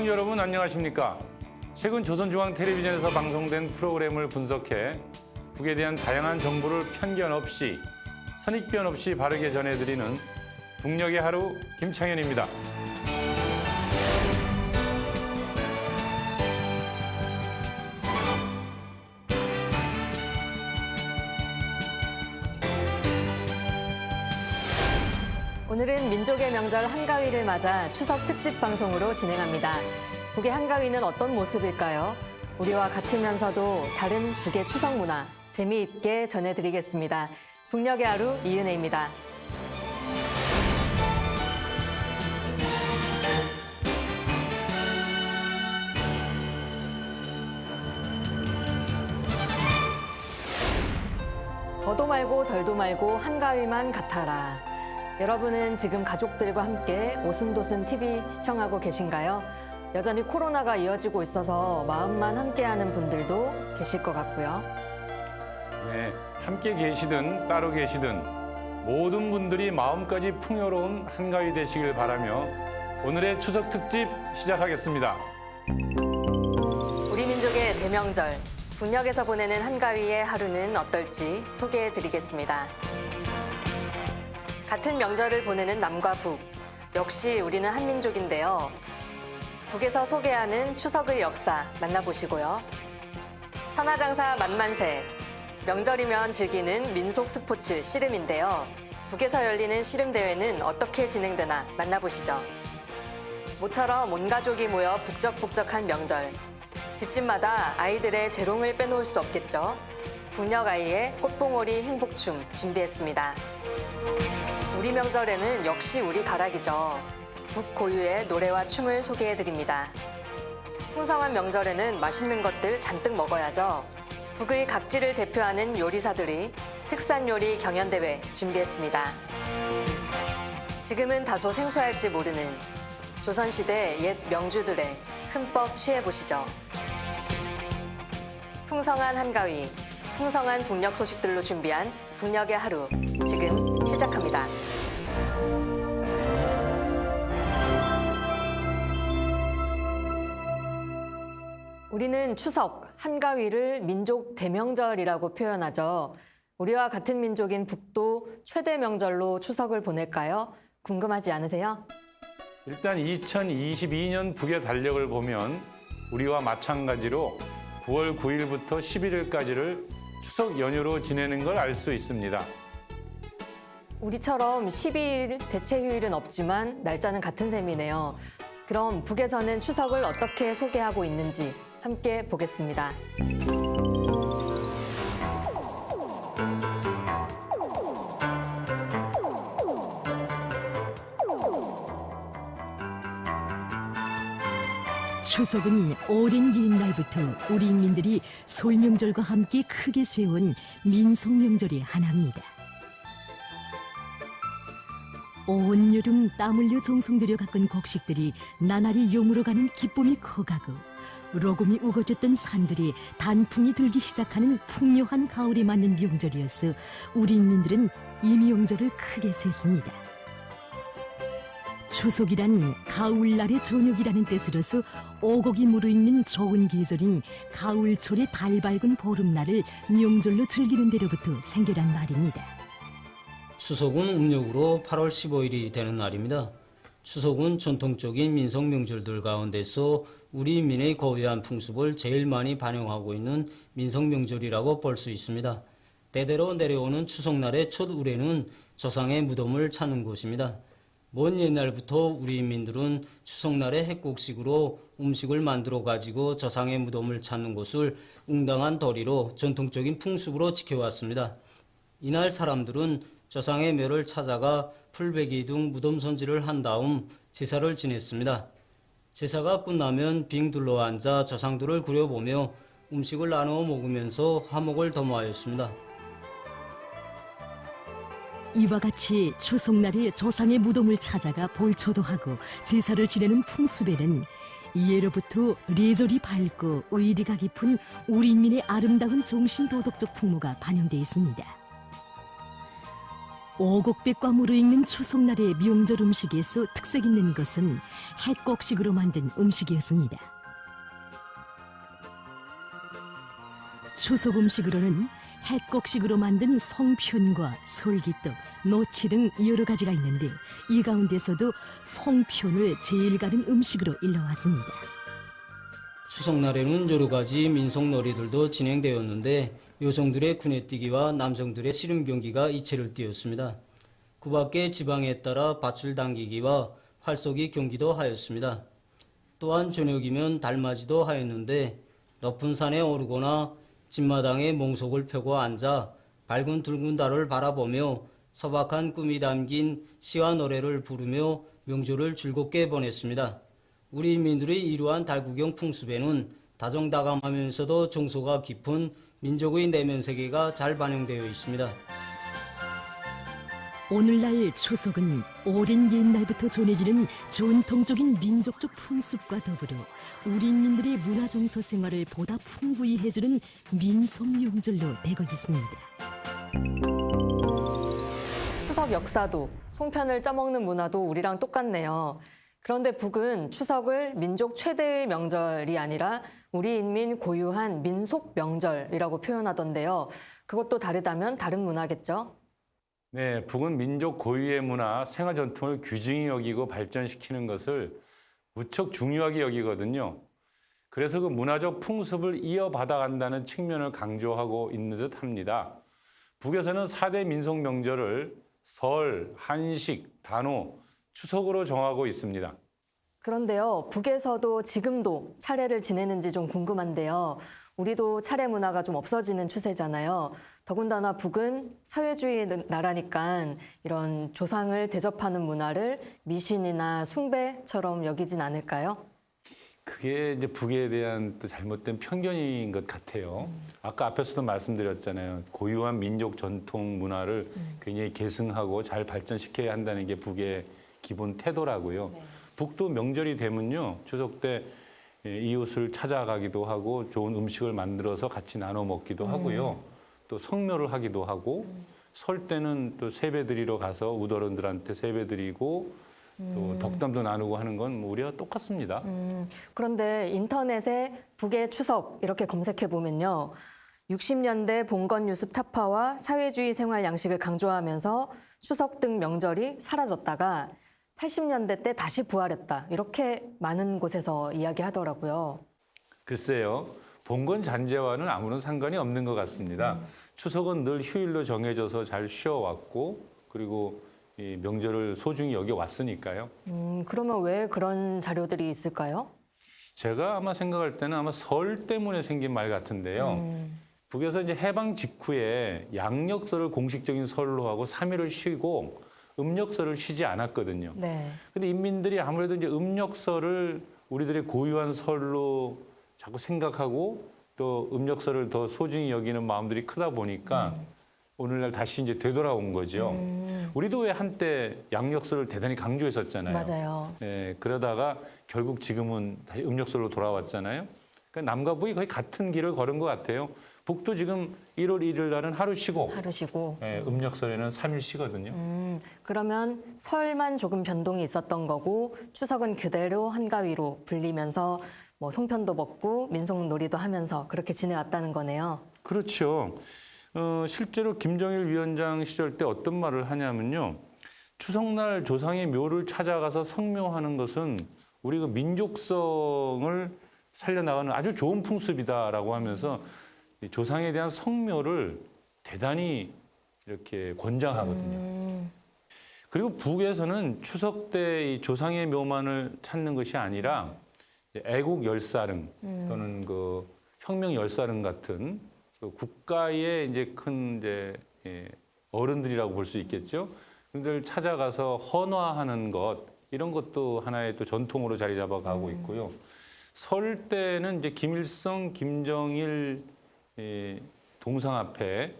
시청 여러분 안녕하십니까? 최근 조선중앙텔레비전에서 방송된 프로그램을 분석해 북에 대한 다양한 정보를 편견 없이 선입견 없이 바르게 전해드리는 북녘의 하루 김창현입니다. 오늘은 민족의 명절 한가위를 맞아 추석 특집 방송으로 진행합니다. 북의 한가위는 어떤 모습일까요? 우리와 같으면서도 다른 북의 추석 문화 재미있게 전해드리겠습니다. 북녘의 하루 이은혜입니다. 더도 말고 덜도 말고 한가위만 같아라. 여러분은 지금 가족들과 함께 오순도순 TV 시청하고 계신가요? 여전히 코로나가 이어지고 있어서 마음만 함께하는 분들도 계실 것 같고요. 네, 함께 계시든 따로 계시든 모든 분들이 마음까지 풍요로운 한가위 되시길 바라며 오늘의 추석 특집 시작하겠습니다. 우리 민족의 대명절, 북녘에서 보내는 한가위의 하루는 어떨지 소개해드리겠습니다. 같은 명절을 보내는 남과 북, 역시 우리는 한민족인데요. 북에서 소개하는 추석의 역사 만나보시고요. 천하장사 만만세, 명절이면 즐기는 민속 스포츠 씨름인데요. 북에서 열리는 씨름대회는 어떻게 진행되나 만나보시죠. 모처럼 온 가족이 모여 북적북적한 명절. 집집마다 아이들의 재롱을 빼놓을 수 없겠죠. 북녘 아이의 꽃봉오리 행복춤 준비했습니다. 우리 명절에는 역시 우리 가락이죠. 북 고유의 노래와 춤을 소개해드립니다. 풍성한 명절에는 맛있는 것들 잔뜩 먹어야죠. 북의 각지를 대표하는 요리사들이 특산 요리 경연대회 준비했습니다. 지금은 다소 생소할지 모르는 조선시대 옛 명주들의 흠뻑 취해보시죠. 풍성한 한가위, 풍성한 북녘 소식들로 준비한 북녘의 하루, 지금 시작합니다. 우리는 추석, 한가위를 민족 대명절이라고 표현하죠. 우리와 같은 민족인 북도 최대 명절로 추석을 보낼까요? 궁금하지 않으세요? 일단 2022년 북의 달력을 보면 우리와 마찬가지로 9월 9일부터 11일까지를 추석 연휴로 지내는 걸 알 수 있습니다. 우리처럼 12일 대체 휴일은 없지만 날짜는 같은 셈이네요. 그럼 북에서는 추석을 어떻게 소개하고 있는지 함께 보겠습니다. 추석은 오랜 옛날부터 우리 인민들이 솔명절과 함께 크게 쇠온 민속명절의 하나입니다. 온 여름 땀 흘려 정성 들여 가꾼 곡식들이 나날이 용으로 가는 기쁨이 커가고 로금이 우거졌던 산들이 단풍이 들기 시작하는 풍요한 가을에 맞는 명절이어서 우리 인민들은 이 명절을 크게 쇠습니다. 추석이란 가을날의 저녁이라는 뜻으로서 오곡이 무르익는 좋은 계절인 가을철의 달 밝은 보름날을 명절로 즐기는 데로부터 생겨난 말입니다. 추석은 음력으로 8월 15일이 되는 날입니다. 추석은 전통적인 민속 명절들 가운데서 우리 인민의 고유한 풍습을 제일 많이 반영하고 있는 민속 명절이라고 볼 수 있습니다. 대대로 내려오는 추석날의 첫 의례는 조상의 무덤을 찾는 것입니다. 먼 옛날부터 우리 인민들은 추석날에 핵곡식으로 음식을 만들어 가지고 조상의 무덤을 찾는 것을 응당한 도리로 전통적인 풍습으로 지켜왔습니다. 이날 사람들은 조상의 묘를 찾아가 풀베기 등 무덤 손질을 한 다음 제사를 지냈습니다. 제사가 끝나면 빙 둘러앉아 조상들을 그려보며 음식을 나누어 먹으면서 화목을 도모하였습니다. 이와 같이 추석날에 조상의 무덤을 찾아가 볼초도 하고 제사를 지내는 풍습에는 예로부터 레절이 밝고 의리가 깊은 우리 인민의 아름다운 정신도덕적 풍모가 반영되어 있습니다. 오곡백과 무르익는 추석날의 명절 음식에서 특색 있는 것은 햇곡식으로 만든 음식이었습니다. 추석 음식으로는 햇곡식으로 만든 송편과 솔기떡, 노치 등 여러 가지가 있는데 이 가운데서도 송편을 제일 가는 음식으로 일러왔습니다. 추석날에는 여러 가지 민속놀이들도 진행되었는데 여성들의 구내뛰기와 남성들의 씨름 경기가 이채를 띄었습니다. 그 밖에 지방에 따라 밧줄 당기기와 활쏘기 경기도 하였습니다. 또한 저녁이면 달맞이도 하였는데 높은 산에 오르거나 집마당에 몽속을 펴고 앉아 밝은 붉은 달을 바라보며 소박한 꿈이 담긴 시와 노래를 부르며 명절을 즐겁게 보냈습니다. 우리 인민들의 이러한 달구경 풍습에는 다정다감하면서도 정서가 깊은 민족의 내면 세계가 잘 반영되어 있습니다. 오늘날 추석은 오랜 옛날부터 전해지는 전통적인 민족적 풍습과 더불어 우리 인민들의 문화정서 생활을 보다 풍부히 해주는 민속 명절로 되고 있습니다. 추석 역사도 송편을 쪄먹는 문화도 우리랑 똑같네요. 그런데 북은 추석을 민족 최대의 명절이 아니라 우리 인민 고유한 민속 명절이라고 표현하던데요. 그것도 다르다면 다른 문화겠죠? 네, 북은 민족 고유의 문화, 생활 전통을 귀중히 여기고 발전시키는 것을 무척 중요하게 여기거든요. 그래서 그 문화적 풍습을 이어받아 간다는 측면을 강조하고 있는 듯 합니다. 북에서는 4대 민속 명절을 설, 한식, 단오, 추석으로 정하고 있습니다. 그런데요, 북에서도 지금도 차례를 지내는지 좀 궁금한데요. 우리도 차례 문화가 좀 없어지는 추세잖아요. 더군다나 북은 사회주의 나라니까 이런 조상을 대접하는 문화를 미신이나 숭배처럼 여기진 않을까요? 그게 이제 북에 대한 또 잘못된 편견인 것 같아요. 아까 앞에서도 말씀드렸잖아요. 고유한 민족 전통 문화를 굉장히 계승하고 잘 발전시켜야 한다는 게 북의 기본 태도라고요. 네. 북도 명절이 되면요. 추석 때 이웃을 찾아가기도 하고 좋은 음식을 만들어서 같이 나눠 먹기도 하고요. 또 성묘를 하기도 하고 설 때는 또 세배 드리러 가서 우더런들한테 세배 드리고 또 덕담도 나누고 하는 건 뭐 우리와 똑같습니다. 그런데 인터넷에 북의 추석 이렇게 검색해 보면요. 60년대 봉건 유습 타파와 사회주의 생활 양식을 강조하면서 추석 등 명절이 사라졌다가 80년대 때 다시 부활했다. 이렇게 많은 곳에서 이야기하더라고요. 글쎄요. 봉건 잔재와는 아무런 상관이 없는 것 같습니다. 추석은 늘 휴일로 정해져서 잘 쉬어왔고 그리고 이 명절을 소중히 여겨왔으니까요. 그러면 왜 그런 자료들이 있을까요? 제가 아마 생각할 때는 아마 설 때문에 생긴 말 같은데요. 북에서 이제 해방 직후에 양력설을 공식적인 설로 하고 3일을 쉬고 음력설을 쉬지 않았거든요. 네. 근데 인민들이 아무래도 이제 음력설을 우리들의 고유한 설로 자꾸 생각하고 또 음력설을 더 소중히 여기는 마음들이 크다 보니까 오늘날 다시 이제 되돌아온 거죠. 우리도 왜 한때 양력설을 대단히 강조했었잖아요. 맞아요. 네, 그러다가 결국 지금은 다시 음력설로 돌아왔잖아요. 그러니까 남과 북이 거의 같은 길을 걸은 것 같아요. 북도 지금 1월 1일 날은 하루 쉬고 하루 쉬고. 음력설에는 3일 쉬거든요. 그러면 설만 조금 변동이 있었던 거고 추석은 그대로 한가위로 불리면서 뭐 송편도 먹고 민속놀이도 하면서 그렇게 지내왔다는 거네요. 그렇죠. 실제로 김정일 위원장 시절 때 어떤 말을 하냐면요. 추석날 조상의 묘를 찾아가서 성묘하는 것은 우리 그 민족성을 살려나가는 아주 좋은 풍습이다라고 하면서 이 조상에 대한 성묘를 대단히 이렇게 권장하거든요. 그리고 북에서는 추석 때 이 조상의 묘만을 찾는 것이 아니라 애국 열사릉 또는 그 혁명 열사릉 같은 그 국가의 이제 큰 이제 어른들이라고 볼 수 있겠죠. 그들 찾아가서 헌화하는 것 이런 것도 하나의 또 전통으로 자리 잡아가고 있고요. 설 때는 이제 김일성, 김정일 동상 앞에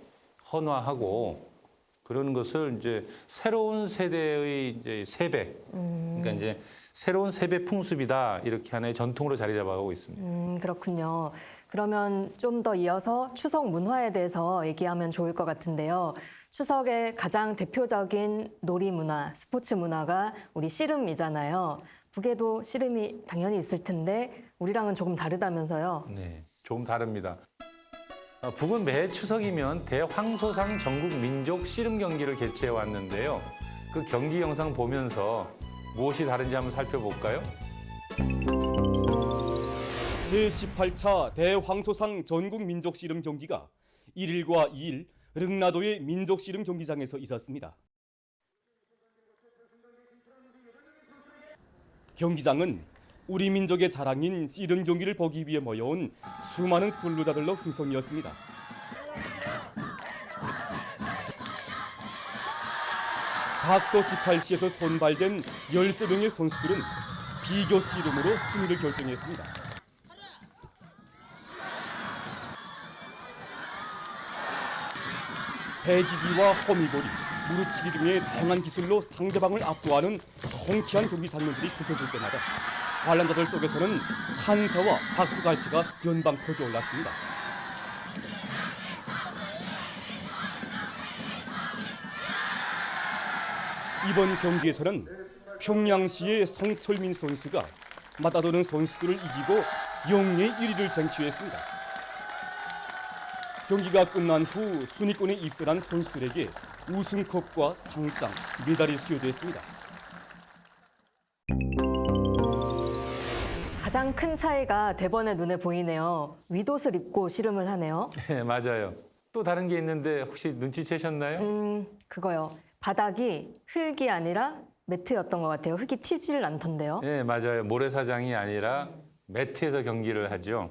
헌화하고 그런 것을 이제 새로운 세대의 이제 세배, 그러니까 이제 새로운 세배 풍습이다 이렇게 하나의 전통으로 자리 잡아가고 있습니다. 그렇군요. 그러면 좀 더 이어서 추석 문화에 대해서 얘기하면 좋을 것 같은데요. 추석의 가장 대표적인 놀이 문화, 스포츠 문화가 우리 씨름이잖아요. 북에도 씨름이 당연히 있을 텐데 우리랑은 조금 다르다면서요. 네, 조금 다릅니다. 북은 매 추석이면 대황소상 전국 민족 씨름 경기를 개최해 왔는데요. 그 경기 영상 보면서 무엇이 다른지 한번 살펴볼까요? 제18차 대황소상 전국 민족 씨름 경기가 1일과 2일 릉나도의 민족 씨름 경기장에서 있었습니다. 경기장은 우리 민족의 자랑인 씨름 경기를 보기 위해 모여온 수많은 근로자들로 흥성이었습니다. 박도 18시에서 선발된 13명의 선수들은 비교 씨름으로 승리를 결정했습니다. 배지기와 허미고리, 무릎치기 등의 다양한 기술로 상대방을 압도하는 통쾌한 경기 장면들이 펼쳐질 때마다 관람자들 속에서는 찬사와 박수갈채가 연방 터져 올랐습니다. 이번 경기에서는 평양시의 성철민 선수가 맞다도는 선수들을 이기고 영예 1위를 쟁취했습니다. 경기가 끝난 후 순위권에 입선한 선수들에게 우승컵과 상장, 메달이 수여됐습니다. 가장 큰 차이가 대번에 눈에 보이네요. 윗옷을 입고 씨름을 하네요. 네, 맞아요. 또 다른 게 있는데 혹시 눈치채셨나요? 그거요. 바닥이 흙이 아니라 매트였던 것 같아요. 흙이 튀지를 않던데요. 네, 맞아요. 모래사장이 아니라 매트에서 경기를 하죠.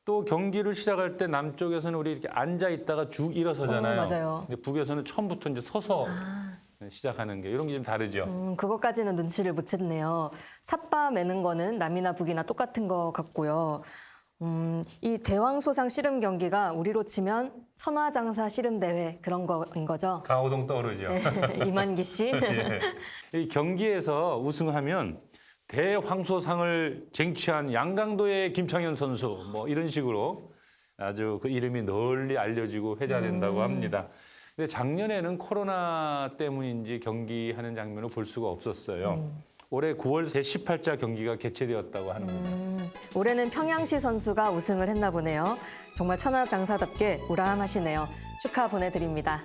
또 경기를 시작할 때 남쪽에서는 우리 이렇게 앉아 있다가 쭉 일어서잖아요. 맞아요. 근데 북에서는 처음부터 이제 서서 시작하는 게 이런 게 좀 다르죠. 그것까지는 눈치를 못 챘네요. 삿바 매는 거는 남이나 북이나 똑같은 것 같고요. 이 대왕소상 씨름 경기가 우리로 치면 천하장사 씨름 대회 그런 거인 거죠. 강호동 떠오르죠. 이만기 씨. 예. 이 경기에서 우승하면 대황소상을 쟁취한 양강도의 김창현 선수 뭐 이런 식으로 아주 그 이름이 널리 알려지고 회자된다고 합니다. 근데 작년에는 코로나 때문인지 경기하는 장면을 볼 수가 없었어요. 올해 9월 제18자 경기가 개최되었다고 하는 겁니다. 올해는 평양시 선수가 우승을 했나 보네요. 정말 천하장사답게 우람하시네요. 축하 보내드립니다.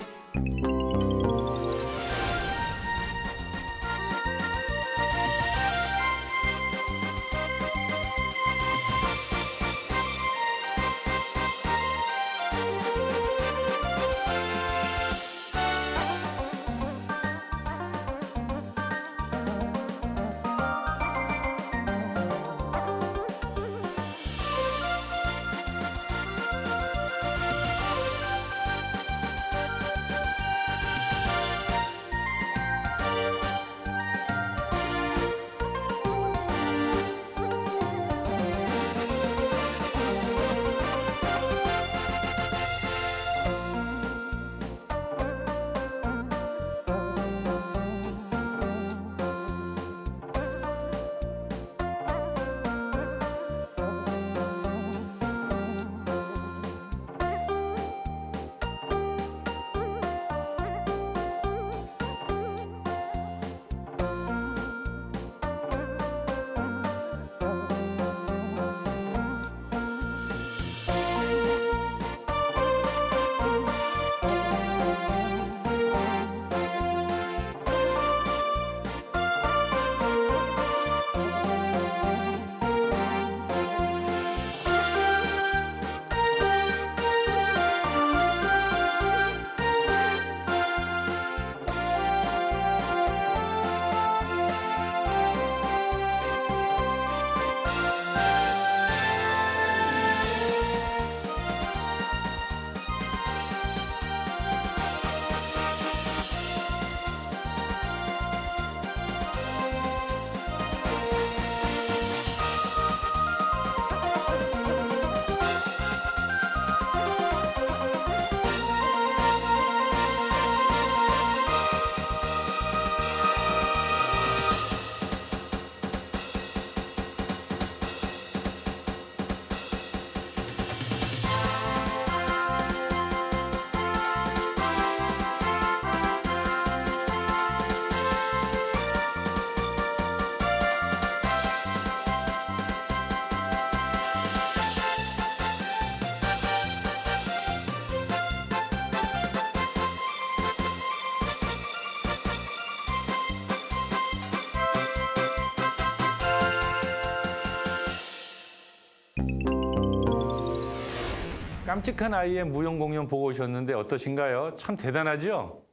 깜찍한 아이의 무용 공연 보고 오셨는데 어떠신가요? 참 대단하죠?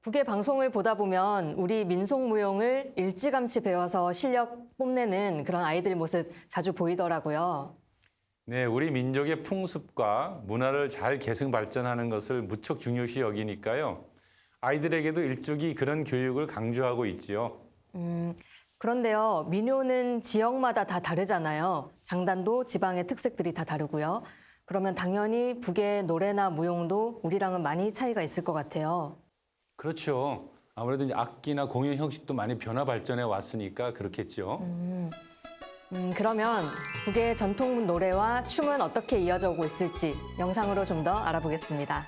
북의 방송을 보다 보면 우리 민속무용을 일찌감치 배워서 실력 뽐내는 그런 아이들 모습 자주 보이더라고요. 네, 우리 민족의 풍습과 문화를 잘 계승 발전하는 것을 무척 중요시 여기니까요. 아이들에게도 일찍이 그런 교육을 강조하고 있지요. 그런데요, 민요는 지역마다 다 다르잖아요. 장단도 지방의 특색들이 다 다르고요. 그러면 당연히 북의 노래나 무용도 우리랑은 많이 차이가 있을 것 같아요. 그렇죠. 아무래도 이제 악기나 공연 형식도 많이 변화 발전해 왔으니까 그렇겠죠. 그러면 북의 전통 노래와 춤은 어떻게 이어져 오고 있을지 영상으로 좀 더 알아보겠습니다.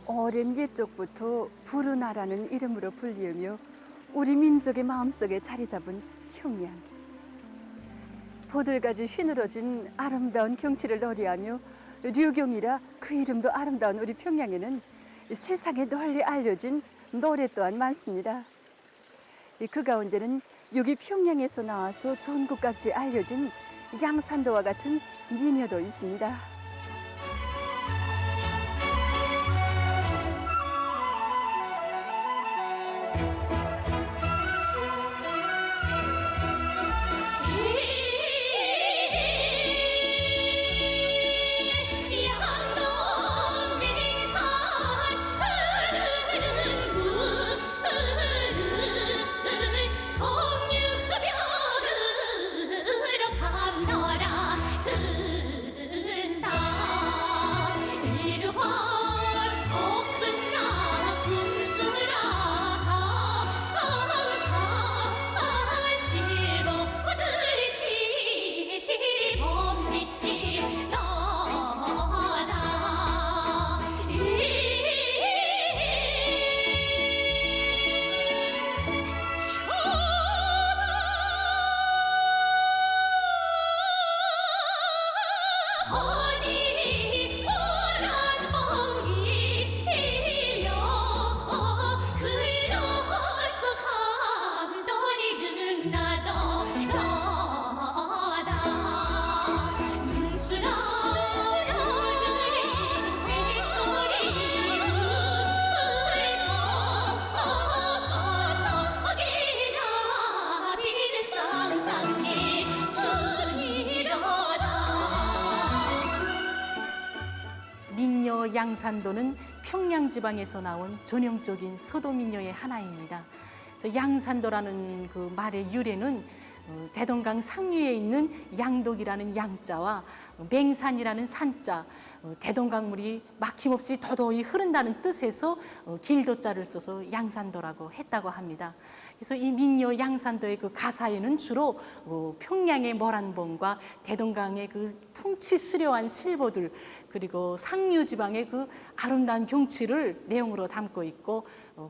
오랜 옛적부터 부르나라는 이름으로 불리우며 우리 민족의 마음속에 자리 잡은 평양. 보들가지 휘늘어진 아름다운 경치를 노래하며 류경이라 그 이름도 아름다운 우리 평양에는 세상에 널리 알려진 노래 또한 많습니다. 그 가운데는 여기 평양에서 나와서 전국 각지에 알려진 양산도와 같은 민요도 있습니다. 민요 양산도는 평양 지방에서 나온 전형적인 서도 민요의 하나입니다. 그래서 양산도라는 그 말의 유래는 대동강 상류에 있는 양독이라는 양자와 맹산이라는 산자, 대동강물이 막힘없이 더더이 흐른다는 뜻에서 길도자를 써서 양산도라고 했다고 합니다. 그래서 이 민요 양산도의 그 가사에는 주로 평양의 모란봉과 대동강의 그 풍치수려한 실보들, 그리고 상류 지방의 그 아름다운 경치를 내용으로 담고 있고,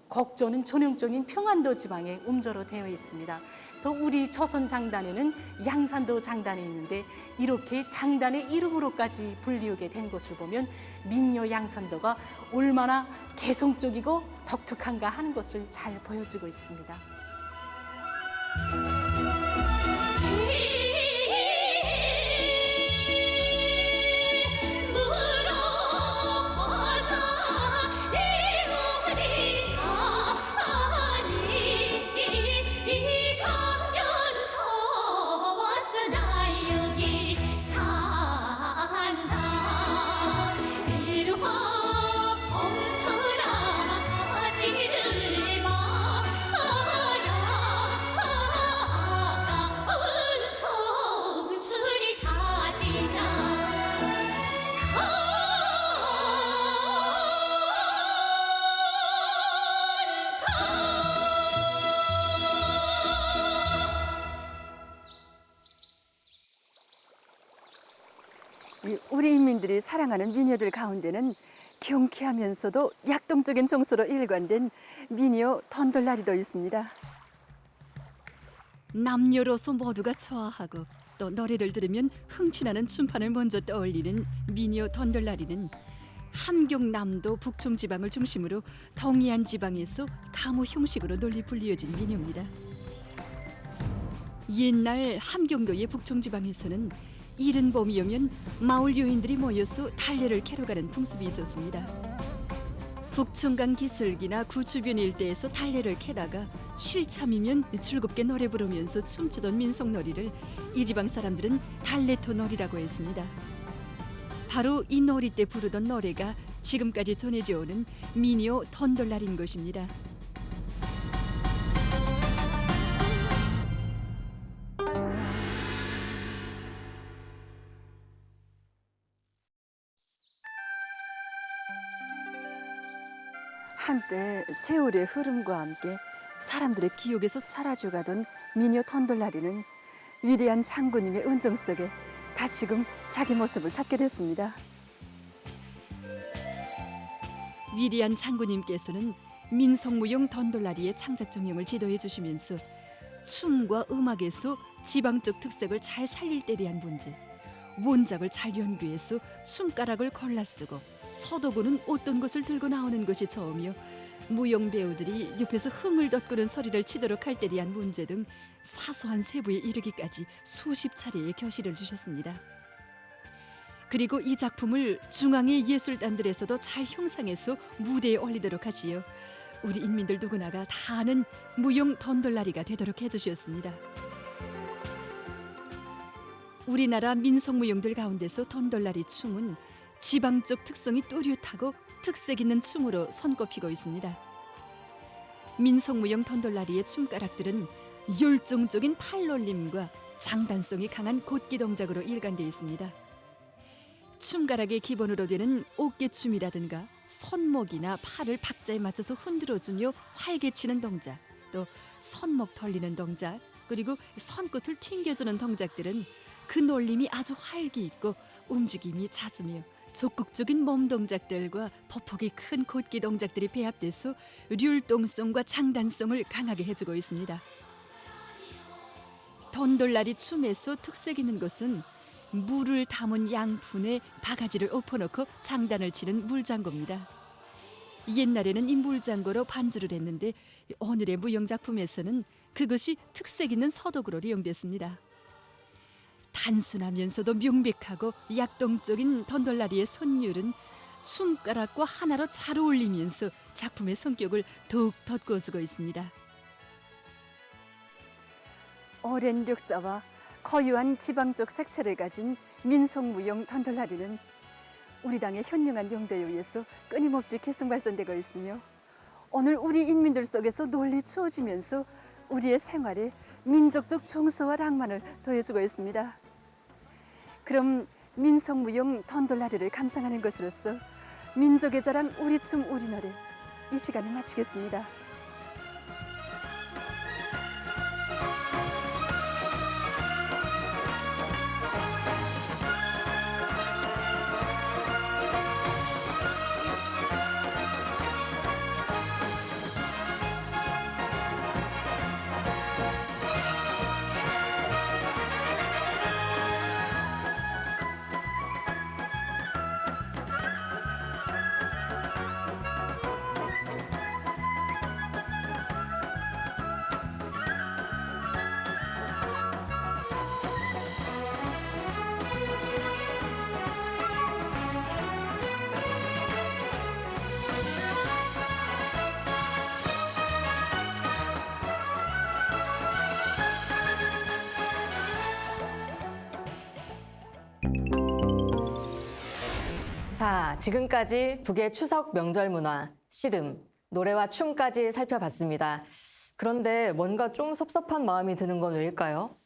곡조는 전형적인 평안도 지방의 음조로 되어 있습니다. 그래서 우리 조선 장단에는 양산도 장단이 있는데, 이렇게 장단의 이름으로까지 불리우게 된 것을 보면 민요 양산도가 얼마나 개성적이고 독특한가 하는 것을 잘 보여주고 있습니다. 우리 인민들이 사랑하는 미녀들 가운데는 경쾌하면서도 약동적인 정서로 일관된 미녀 던돌라리도 있습니다. 남녀로서 모두가 좋아하고 또 노래를 들으면 흥취나는 춤판을 먼저 떠올리는 미녀 던돌라리는 함경남도 북촌지방을 중심으로 동해안 지방에서 가무 형식으로 널리 불리어진 미녀입니다. 옛날 함경도의 북촌지방에서는 이른 봄이 오면 마을 여인들이 모여서 달래를 캐러 가는 풍습이 있었습니다. 북촌강 기슭이나 구 주변 일대에서 달래를 캐다가 실참이면 즐겁게 노래 부르면서 춤추던 민속놀이를 이 지방 사람들은 달래토놀이라고 했습니다. 바로 이 놀이 때 부르던 노래가 지금까지 전해져 오는 미녀 던돌라리인 것입니다. 한때 세월의 흐름과 함께 사람들의 기억에서 사라져가던 미녀 던돌라리는 위대한 장군님의 은정 속에 다시금 자기 모습을 찾게 됐습니다. 위대한 장군님께서는 민속무용 던돌라리의 창작 정령을 지도해 주시면서 춤과 음악에서 지방적 특색을 잘 살릴 때 대한 문제, 원작을 잘 연구해서 춤가락을 골라 쓰고 서도구는 어떤 것을 들고 나오는 것이 좋으며 무용 배우들이 옆에서 흥을 돋구는 소리를 치도록 할 때 대한 문제 등 사소한 세부에 이르기까지 수십 차례의 교실을 주셨습니다. 그리고 이 작품을 중앙의 예술단들에서도 잘 형상해서 무대에 올리도록 하시어 우리 인민들 누구나가 다 아는 무용 던돌라리가 되도록 해주셨습니다. 우리나라 민속무용들 가운데서 던돌라리 춤은 지방적 특성이 또렷하고 특색 있는 춤으로 손꼽히고 있습니다. 민속무용 던돌라리의 춤가락들은 열정적인 팔놀림과 장단성이 강한 곧기 동작으로 일관되어 있습니다. 춤가락의 기본으로 되는 어깨춤이라든가 손목이나 팔을 박자에 맞춰서 흔들어주며 활개치는 동작, 또 손목 돌리는 동작, 그리고 손끝을 튕겨주는 동작들은 그 놀림이 아주 활기 있고 움직임이 잦으며 적극적인 몸 동작들과 보폭이 큰 곧기 동작들이 배합돼서 율동성과 장단성을 강하게 해주고 있습니다. 던돌라리 춤에서 특색 있는 것은 물을 담은 양푼에 바가지를 엎어놓고 장단을 치는 물장구입니다. 옛날에는 이 물장구로 반주를 했는데 오늘의 무용작품에서는 그것이 특색 있는 서도구로 이용됐습니다. 단순하면서도 명백하고 약동적인 던돌라리의 선율은 춤가락과 하나로 잘 어울리면서 작품의 성격을 더욱 돋궈주고 있습니다. 오랜 역사와 고유한 지방적 색채를 가진 민속무용 던돌라리는 우리 당의 현명한 용도에 의해서 끊임없이 개성 발전되고 있으며 오늘 우리 인민들 속에서 널리 추어지면서 우리의 생활에 민족적 정서와 낭만을 더해주고 있습니다. 그럼 민속무용 던돌라리를 감상하는 것으로서 민족의 자랑 우리 춤 우리 노래 이 시간을 마치겠습니다. 자, 지금까지 북의 추석 명절 문화, 씨름, 노래와 춤까지 살펴봤습니다. 그런데 뭔가 좀 섭섭한 마음이 드는 건 왜일까요?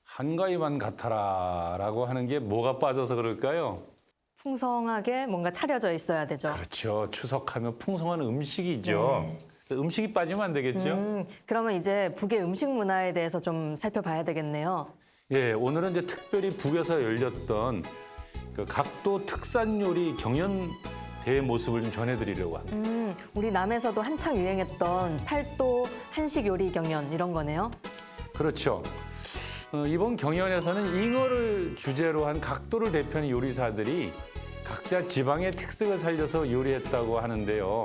한가위만 같아라라고 하는 게 뭐가 빠져서 그럴까요? 풍성하게 뭔가 차려져 있어야 되죠. 그렇죠. 추석하면 풍성한 음식이죠. 음식이 빠지면 안 되겠죠? 그러면 이제 북의 음식 문화에 대해서 좀 살펴봐야 되겠네요. 예, 오늘은 이제 특별히 북에서 열렸던 그 각도 특산 요리 경연대회 모습을 좀 전해드리려고 합니다. 우리 남에서도 한창 유행했던 팔도 한식 요리 경연 이런 거네요. 그렇죠. 이번 경연에서는 잉어를 주제로 한 각도를 대표하는 요리사들이 각자 지방의 특색을 살려서 요리했다고 하는데요.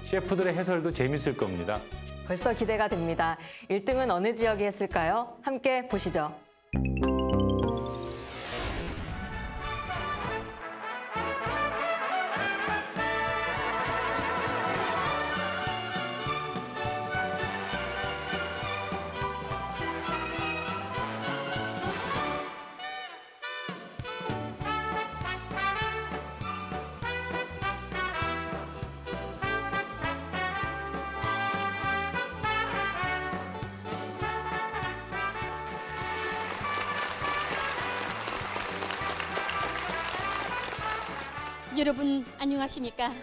셰프들의 해설도 재밌을 겁니다. 벌써 기대가 됩니다. 1등은 어느 지역이 했을까요? 함께 보시죠. 여러분 안녕하십니까?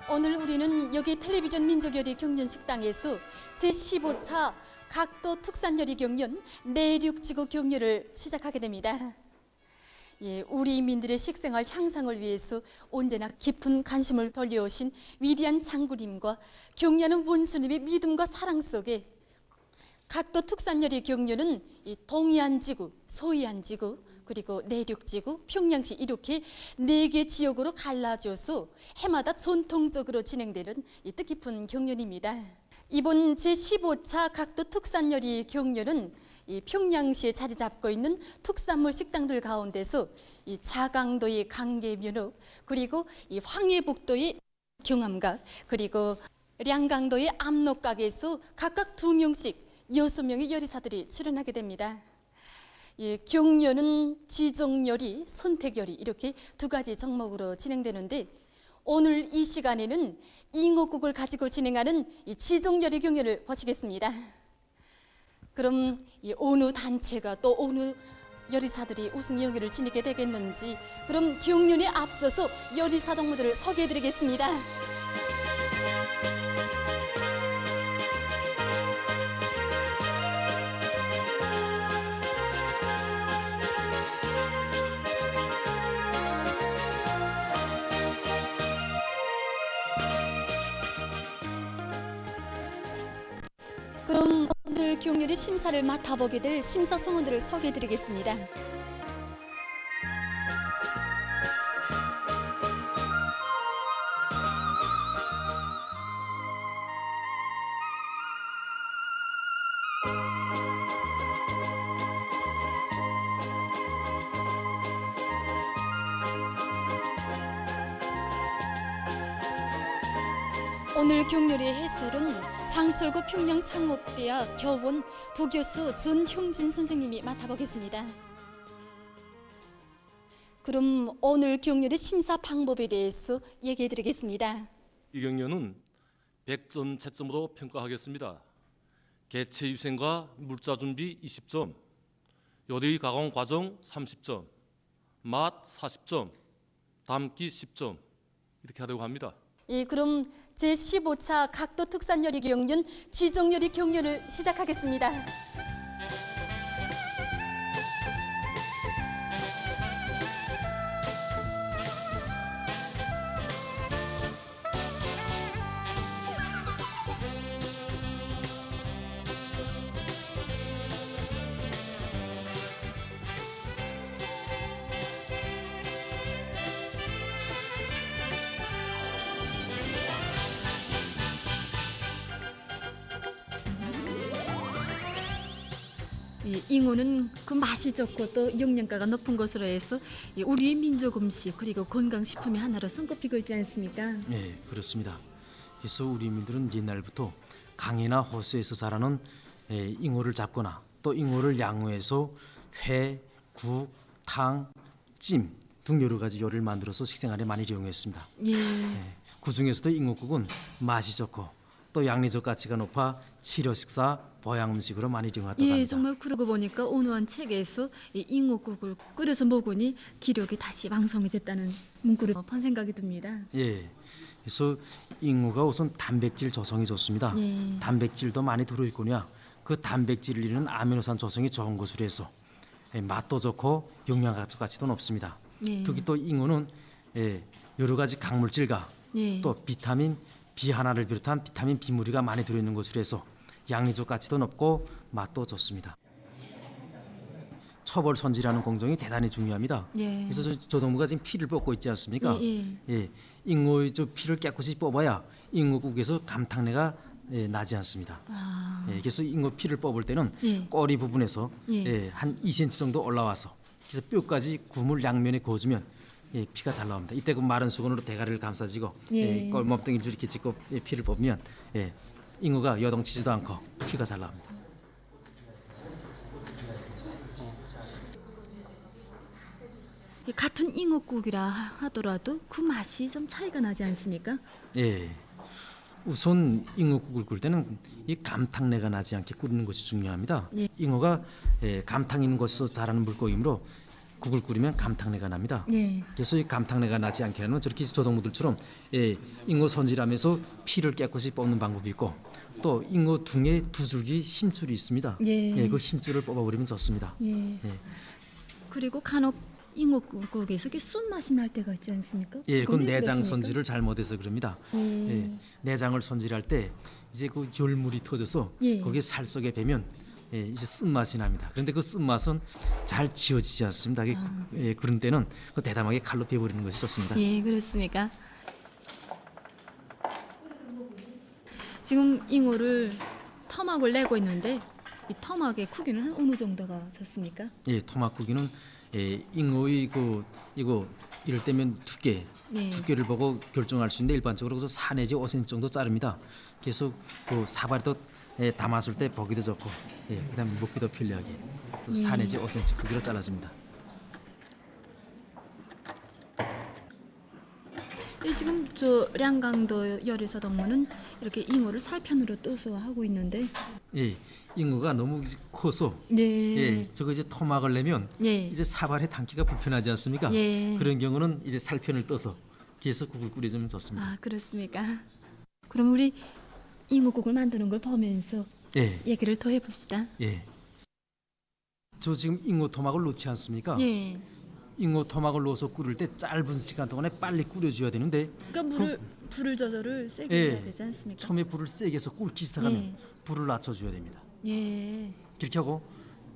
오늘 우리는 여기 텔레비전 민족요리 경연식당에서 제15차 각도 특산요리 경연 내륙지구 경연을 시작하게 됩니다. 우리 민들의 식생활 향상을 위해서 언제나 깊은 관심을 돌려오신 위대한 장군님과 경연하는 원수님의 믿음과 사랑 속에 각도 특산요리 경연은 이 동해안 지구, 서해안 지구, 그리고 내륙지구, 평양시 이렇게 4개 지역으로 갈라져서 해마다 전통적으로 진행되는 이 뜻깊은 경연입니다. 이번 제15차 각도 특산요리 경연은 이 평양시에 자리 잡고 있는 특산물 식당들 가운데서 이 자강도의 강계면옥, 그리고 이 황해북도의 경암각, 그리고 량강도의 압록각에서 각각 2명씩 6명의 요리사들이 출연하게 됩니다. 경연은 지정요리, 선택요리 이렇게 2가지 종목으로 진행되는데 오늘 이 시간에는 잉어국을 가지고 진행하는 이 지정요리 경연을 보시겠습니다. 그럼 어느 단체가 또 어느 요리사들이 우승 영예를 지니게 되겠는지 그럼 경연에 앞서서 요리사 동무들을 소개해드리겠습니다. 그럼 오늘 경연의 심사를 맡아보게 될 심사성원들을 소개해드리겠습니다. 오늘 경연의 해설은 장철구 평양상업대학 교원 부교수 전형진 선생님이 맡아보겠습니다. 그럼 오늘 경연의 심사 방법에 대해서 얘기해 드리겠습니다. 이 경연은 100점 채점으로 평가하겠습니다. 개체위생과 물자 준비 20점, 요리 가공 과정 30점, 맛 40점, 담기 10점 이렇게 하려고 합니다. 그럼 제15차 각도 특산요리 경연 지정요리 경연을 시작하겠습니다. 잉어는 그 맛이 좋고 또 영양가가 높은 것으로 해서 우리의 민족 음식 그리고 건강식품의 하나로 손꼽히고 있지 않습니까? 네, 그렇습니다. 그래서 우리 민들은 옛날부터 강이나 호수에서 자라는 잉어를 잡거나 또 잉어를 양호해서 회, 국, 탕, 찜 등 여러 가지 요리를 만들어서 식생활에 많이 이용했습니다. 예. 그 중에서도 잉어국은 맛이 좋고 또 양리적 가치가 높아 치료 식사, 보양 음식으로 많이 이용하다고 합니다. 정말 그러고 보니까 어느 한 책에서 이 잉어국을 끓여서 먹으니 기력이 다시 왕성해졌다는 문구를 본 생각이 듭니다. 예. 그래서 잉어가 우선 단백질 조성이 좋습니다. 예. 단백질도 많이 들어있거냐. 그 단백질을 이루는 아미노산 조성이 좋은 것으로 해서 맛도 좋고 영양 가치도 높습니다. 예. 특히 또 잉어는 여러 가지 강물질과 예. 또 비타민 B 하나를 비롯한 비타민 B무리가 많이 들어있는 것으로 해서 양리적 가치도 높고 맛도 좋습니다. 처벌 손질하는 공정이 대단히 중요합니다. 예. 그래서 조동무가 지금 피를 뽑고 있지 않습니까? 예. 잉어의 저 피를 깨끗이 뽑아야 잉어국에서 감탕내가 나지 않습니다. 아. 그래서 잉어 피를 뽑을 때는 예. 꼬리 부분에서 예. 한 2cm 정도 올라와서 그래서 뼈까지 구물 양면에 구워주면 피가 잘 나옵니다. 이때 그 마른 수건으로 대가리를 감싸지고 예. 꼴몸뚱이를 이렇게 짚고 피를 뽑으면 잉어가 여동치지도 않고 피가 잘 나옵니다. 같은 잉어국이라 하더라도 그 맛이 좀 차이가 나지 않습니까? 우선 잉어국을 끓일 때는 이 감탕내가 나지 않게 끓이는 것이 중요합니다. 네. 잉어가 감탕 있는 곳에서 자라는 물고기이므로 국을 끓이면 감탕내가 납니다. 네. 그래서 이 감탕내가 나지 않게 하는 저렇게 조동무들처럼 잉어 손질하면서 피를 깨끗이 뽑는 방법이 있고 또 잉어 등에 두 줄기 힘줄이 있습니다. 예. 그 힘줄을 뽑아버리면 좋습니다. 예. 그리고 간혹 잉어국에서 쓴맛이 날 때가 있지 않습니까? 그건 왜 내장 그렇습니까? 손질을 잘못해서 그럽니다. 내장을 손질할 때 이제 그 열물이 터져서 거기에 살 속에 배면 이제 쓴맛이 납니다. 그런데 그 쓴맛은 잘 지워지지 않습니다. 그런 때는 그 대담하게 칼로 베어버리는 것이 좋습니다. 예, 그렇습니까? 지금 잉어를 토막을 내고 있는데 이 토막의 크기는 한 어느 정도가 좋습니까? 토막 크기는 잉어의 이거 이럴 때면 두께를 보고 결정할 수 있는데 일반적으로 4 내지 5cm 정도 자릅니다. 그래서 그 사발도 담았을 때 보기도 좋고 그다음에 먹기도 편리하게 4 내지 5cm 크기로 잘라줍니다. 지금 저 량강도 요리사 동무는 이렇게 잉어를 살편으로 떠서 하고 있는데 잉어가 너무 커서 저거 이제 토막을 내면 이제 사발에 담기가 불편하지 않습니까? 그런 경우는 이제 살편을 떠서 그래서 국을 끓여주면 좋습니다. 아, 그렇습니까? 그럼 우리 잉어국을 만드는 걸 보면서 얘기를 더 해봅시다. 저 지금 잉어 토막을 넣지 않습니까? 잉어 토막을 넣어서 끓일 때 짧은 시간 동안에 빨리 끓여줘야 되는데 그러니까 불을 조절을 세게 해야 되지 않습니까? 처음에 불을 세게 해서 끓기 시작하면 불을 낮춰줘야 됩니다. 그렇게 하고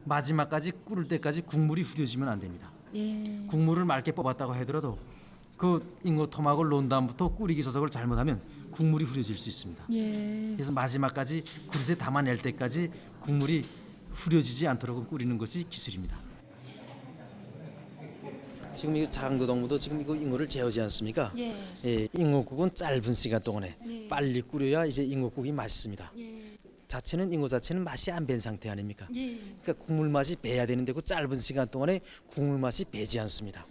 마지막까지 끓을 때까지 국물이 흐려지면 안 됩니다. 국물을 맑게 뽑았다고 하더라도 그 잉어 토막을 넣은 다음부터 끓이기 조작을 잘못하면 국물이 흐려질 수 있습니다. 그래서 마지막까지 그릇에 담아낼 때까지 국물이 흐려지지 않도록 끓이는 것이 기술입니다. 지금 이 장도동무도 지금 이거 잉어를 재우지 않습니까? 잉어국은 짧은 시간 동안에 빨리 끓여야 이제 잉어국이 맛있습니다. 자체는 잉어 자체는 맛이 안 밴 상태 아닙니까? 그러니까 국물 맛이 배야 되는데 그 짧은 시간 동안에 국물 맛이 배지 않습니다.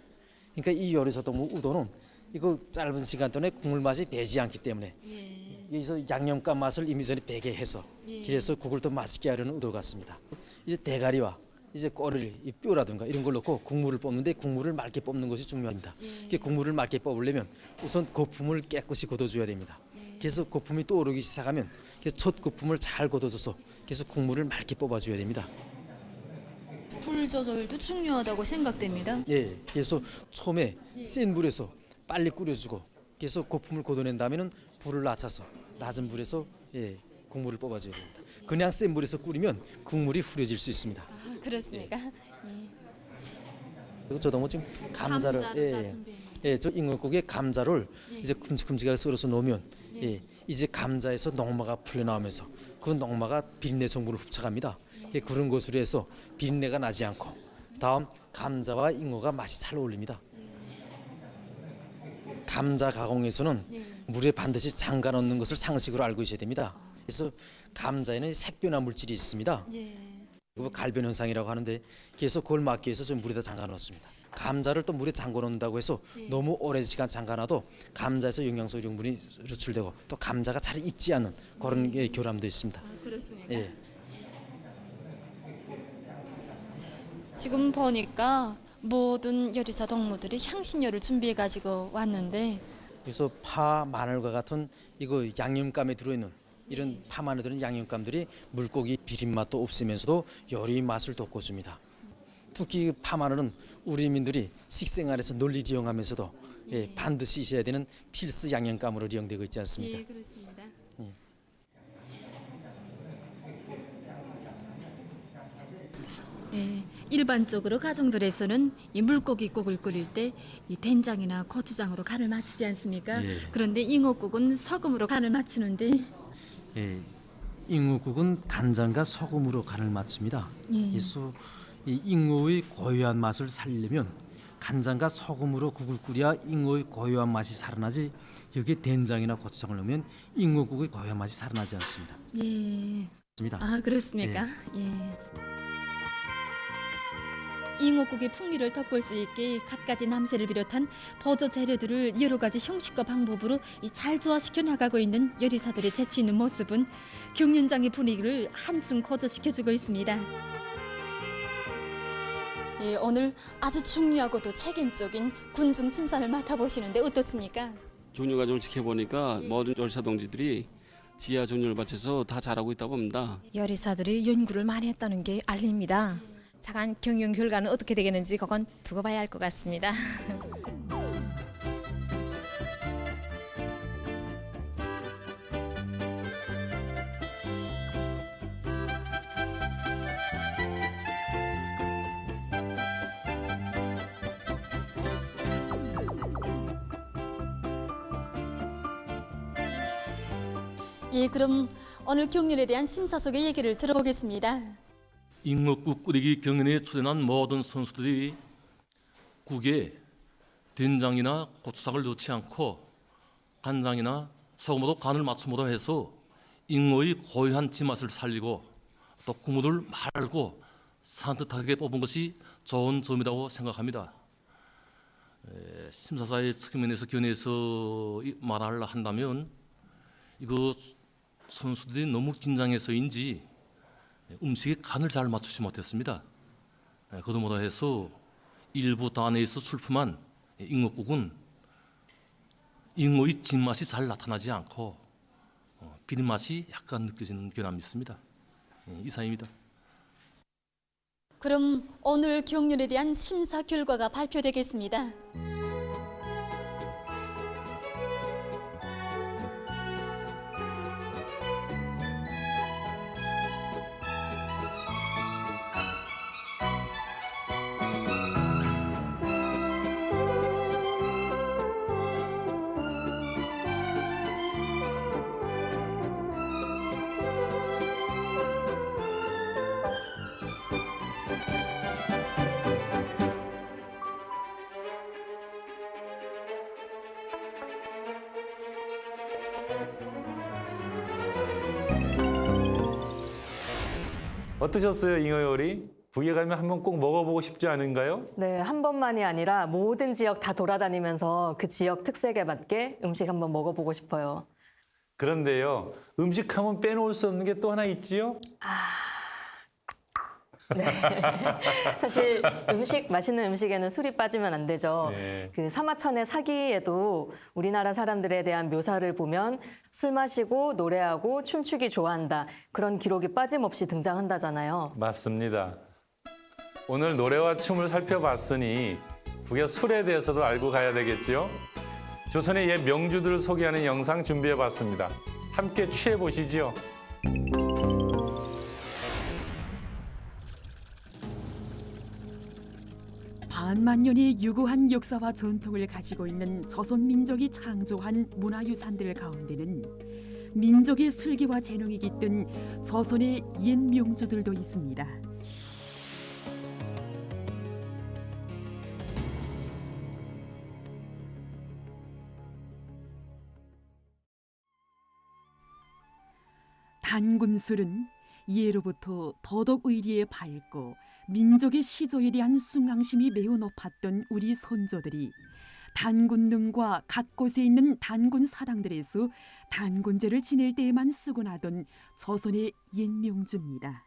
그러니까 이 요리소동무 우도는 이거 짧은 시간 동안에 국물 맛이 배지 않기 때문에 여기서 양념간 맛을 이미 전에 배게 해서 그래서 국을 더 맛있게 하려는 의도 같습니다. 이제 대가리와 이제 꼬리를 이 뼈라든가 이런 걸 넣고 국물을 뽑는데 국물을 맑게 뽑는 것이 중요합니다. 국물을 맑게 뽑으려면 우선 거품을 깨끗이 걷어줘야 됩니다. 그래서 거품이 떠오르기 시작하면 첫 거품을 잘 걷어줘서 그래서 국물을 맑게 뽑아줘야 됩니다. 불 조절도 중요하다고 생각됩니다. 그래서 처음에 센 불에서 빨리 끓여주고 그래서 거품을 걷어낸 다음에는 불을 낮춰서 낮은 불에서 국물을 뽑아줘야 됩니다. 그냥 센 불에서 끓이면 국물이 흐려질 수 있습니다. 아, 그렇습니까? 그리고 저도 지금 감자를 저 잉어국에 감자를 이제 큼직큼직하게 썰어서 넣으면 이제 감자에서 녹마가 풀려나오면서 그 녹마가 비린내 성분을 흡착합니다. 그런 것으로 해서 비린내가 나지 않고 다음 감자와 잉어가 맛이 잘 어울립니다. 감자 가공에서는 물에 반드시 잠가 넣는 것을 상식으로 알고 있어야 됩니다. 그래서 감자에는 색변화 물질이 있습니다. 그거 갈변 현상이라고 하는데 그래서 그걸 막기 위해서 좀 물에다 잠가 넣습니다. 감자를 또 물에 잠궈 놓는다고 해서 너무 오랜 시간 잠가 놔도 감자에서 영양소 성분이 누출되고 또 감자가 잘 익지 않는 그런 결함도 있습니다. 그렇습니까? 지금 보니까 모든 요리사 동무들이 향신료를 준비해 가지고 왔는데 그래서 파, 마늘과 같은 이거 양념감에 들어있는 이런 파, 마늘에 들어있는 양념감들이 물고기 비린 맛도 없으면서도 요리 맛을 돋궈줍니다. 특히 파마르는 우리민들이 식생활에서 논리 이용하면서도 반드시 있어야 되는 필수 양념감으로 이용되고 있지 않습니까? 예, 그렇습니다. 예, 일반적으로 가정들에서는 이 물고기국을 끓일 때 이 된장이나 고추장으로 간을 맞추지 않습니까? 예. 그런데 잉어국은 소금으로 간을 맞추는데 예, 잉어국은 간장과 소금으로 간을 맞춥니다. 그래서 이 잉어의 고유한 맛을 살리려면 간장과 소금으로 국을 끓여야 잉어의 고유한 맛이 살아나지 여기에 된장이나 고추장을 넣으면 잉어국의 고유한 맛이 살아나지 않습니다. 예. 맞습니다. 아, 그렇습니까? 예. 잉어국의 풍미를 돋볼 수 있게 갖가지 남새를 비롯한 보조 재료들을 여러 가지 형식과 방법으로 잘 조화시켜 나가고 있는 요리사들의 재치 있는 모습은 경륜장의 분위기를 한층 고조시켜주고 있습니다. 예, 오늘 아주 중요하고도 책임적인 군중 심사를 맡아보시는데 어떻습니까? 종료 과정을 지켜보니까 모든 요리사 동지들이 지하 종료를 바쳐서 다 잘하고 있다고 봅니다. 요리사들이 연구를 많이 했다는 게 알립니다. 차관 경영 결과는 어떻게 되겠는지 그건 두고 봐야 할 것 같습니다. 예, 그럼 오늘 경륜에 대한 심사석의 얘기를 들어보겠습니다. 잉어국 끓이기 경연에 출연한 모든 선수들이 국에 된장이나 고추장을 넣지 않고 간장이나 소금으로 간을 맞춤으로 해서 잉어의 고유한 지맛을 살리고 또 국물을 맑고 산뜻하게 뽑은 것이 좋은 점이라고 생각합니다. 심사사의 측면에서 견해서 말하려 한다면 이거 선수들이 너무 긴장해서인지 음식에 간을 잘 맞추지 못했습니다. 그러므로 해서 일부 단에서 출품한 잉어국은 잉어의 진맛이 잘 나타나지 않고 비린맛이 약간 느껴지는 경향이 있습니다. 이상입니다. 그럼 오늘 경륜에 대한 심사 결과가 발표되겠습니다. 어떠셨어요, 잉어 요리? 북에 가면 한번 꼭 먹어보고 싶지 않은가요? 네, 한 번만이 아니라 모든 지역 다 돌아다니면서 그 지역 특색에 맞게 음식 한번 먹어보고 싶어요. 그런데요, 음식하면 빼놓을 수 없는 게 또 하나 있지요? 네. 사실 맛있는 음식에는 술이 빠지면 안 되죠. 네. 그 사마천의 사기에도 우리나라 사람들에 대한 묘사를 보면 술 마시고 노래하고 춤추기 좋아한다. 그런 기록이 빠짐없이 등장한다잖아요. 맞습니다. 오늘 노래와 춤을 살펴봤으니 북의 술에 대해서도 알고 가야 되겠지요? 조선의 옛 명주들을 소개하는 영상 준비해봤습니다. 함께 취해보시지요. 반만 년의 유구한 역사와 전통을 가지고 있는 조선 민족이 창조한 문화유산들 가운데는 민족의 슬기와 재능이 깃든 조선의 옛 명주들도 있습니다. 단군술은 예로부터 도덕 의리에 밝고 민족의 시조에 대한 숭앙심이 매우 높았던 우리 선조들이 단군릉과 각 곳에 있는 단군 사당들에서 단군제를 지낼 때에만 쓰곤 하던 조선의 옛 명주입니다.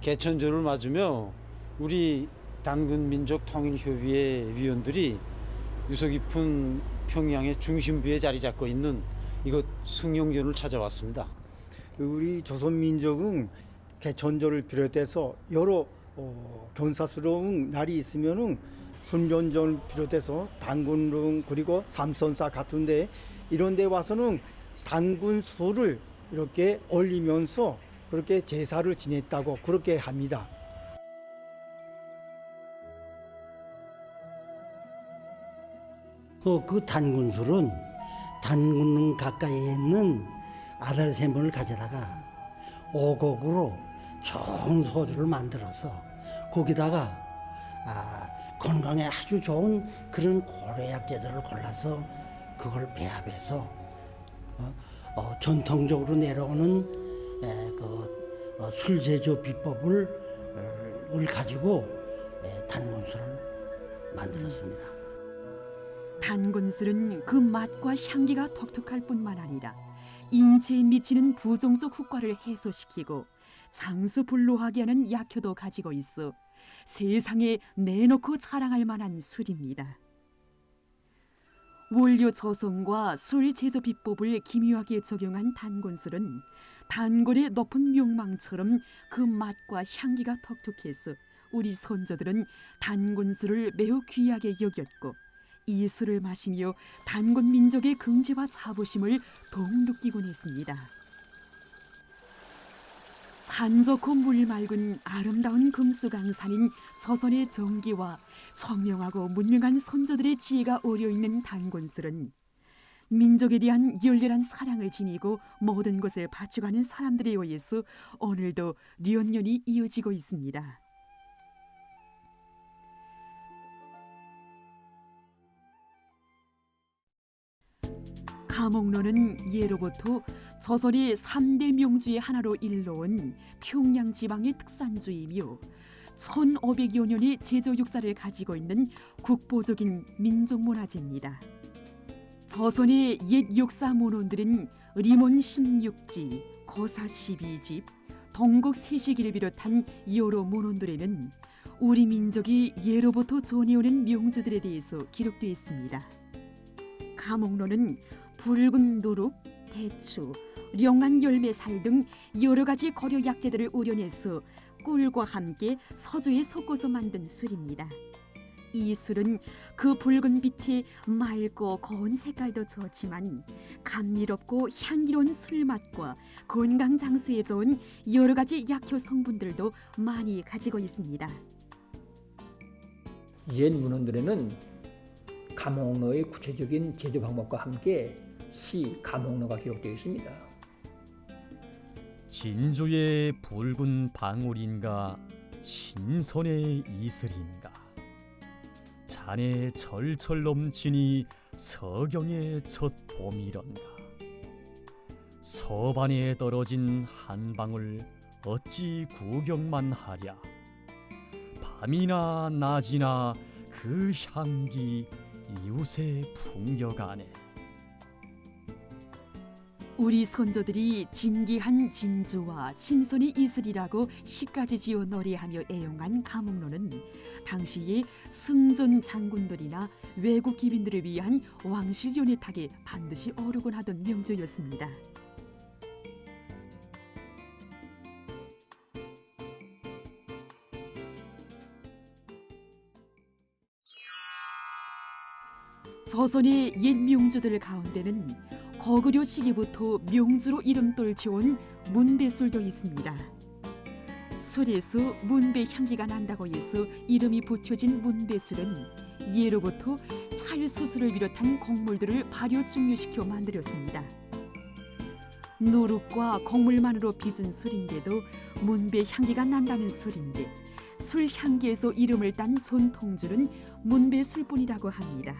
개천절을 맞으며 우리 단군민족통일협의회 위원들이 유서 깊은 평양의 중심부에 자리 잡고 있는 이곳 숭룡전을 찾아왔습니다. 우리 조선민족은 개천절을 비롯해서 여러 경사스러운 날이 있으면은 순전절 비롯해서 단군릉 그리고 삼선사 같은데 이런 데 와서는 단군수를 이렇게 올리면서 그렇게 제사를 지냈다고 그렇게 합니다. 그 단군술은 단군릉 가까이에 있는 아달샘을 가져다가 오곡으로 좋은 소주를 만들어서 거기다가 건강에 아주 좋은 그런 고려약재들을 골라서 그걸 배합해서 전통적으로 내려오는 술 제조 비법을 가지고 단군술을 만들었습니다. 단군술은 그 맛과 향기가 독특할 뿐만 아니라 인체에 미치는 부정적 효과를 해소시키고 장수불로하게 하는 약효도 가지고 있어 세상에 내놓고 자랑할 만한 술입니다. 원료 조성과 술 제조 비법을 기묘하게 적용한 단군술은 단골의 높은 명망처럼 그 맛과 향기가 독특해서 우리 선조들은 단군술을 매우 귀하게 여겼고 이 술을 마시며 단군 민족의 긍지와 자부심을 더욱 느끼곤 했습니다. 산 좋고 물 맑은 아름다운 금수강산인 조선의 정기와 청명하고 문명한 선조들의 지혜가 어려있는 단군술은 민족에 대한 열렬한 사랑을 지니고 모든 것을 바쳐가는 사람들에 의해서 오늘도 련련이 이어지고 있습니다. 가목로는 예로부터 조선의 3대 명주의 하나로 일러온 평양 지방의 특산주이며 1500여 년의 제조 역사를 가지고 있는 국보적인 민족문화재입니다. 조선의 옛 역사 문헌들은 림원 16지, 거사 12집, 동국 세시기를 비롯한 여러 문헌들에는 우리 민족이 예로부터 전해오는 명주들에 대해서 기록되어 있습니다. 가목로는 붉은 누룩, 대추, 령한 열매살 등 여러 가지 고려 약재들을 우려내서 꿀과 함께 서주에 섞어서 만든 술입니다. 이 술은 그 붉은 빛에 맑고 고운 색깔도 좋지만 감미롭고 향기로운 술맛과 건강 장수에 좋은 여러 가지 약효 성분들도 많이 가지고 있습니다. 옛 문헌들에는 가목로의 구체적인 제조 방법과 함께 시 가목로가 기록되어 있습니다. 진주의 붉은 방울인가 신선의 이슬인가 잔에 철철 넘치니 서경의 첫 봄이런가 서반에 떨어진 한 방울 어찌 구경만 하랴 밤이나 낮이나 그 향기 이웃에 풍겨가네. 우리 선조들이 진기한 진주와 신선의 이슬이라고 시까지 지어 노래하며 애용한 가목로는 당시의 승전 장군들이나 외국 기빈들을 위한 왕실 연회탁에 반드시 오르곤 하던 명주였습니다. 조선의 옛 명주들 가운데는 고구려 시기부터 명주로 이름 떨쳐온 문배술도 있습니다. 술에서 문배 향기가 난다고 해서 이름이 붙여진 문배술은 예로부터 찰수술을 비롯한 곡물들을 발효 증류시켜 만들었습니다. 누룩과 곡물만으로 빚은 술인데도 문배 향기가 난다는 술인데 술 향기에서 이름을 딴 전통주는 문배술뿐이라고 합니다.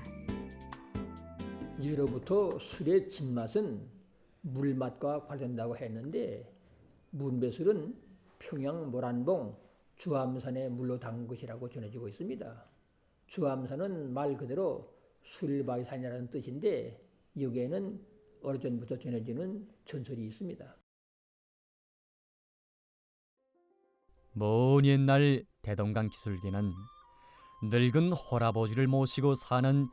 예로부터 술의 진맛은 물맛과 관련된다고 했는데 문배술은 평양 모란봉 주암산에 물로 담근 것이라고 전해지고 있습니다. 주암산은 말 그대로 술바위 산이라는 뜻인데 여기에는 오래전부터 전해지는 전설이 있습니다. 먼 옛날 대동강 기슭에는 늙은 할아버지를 모시고 사는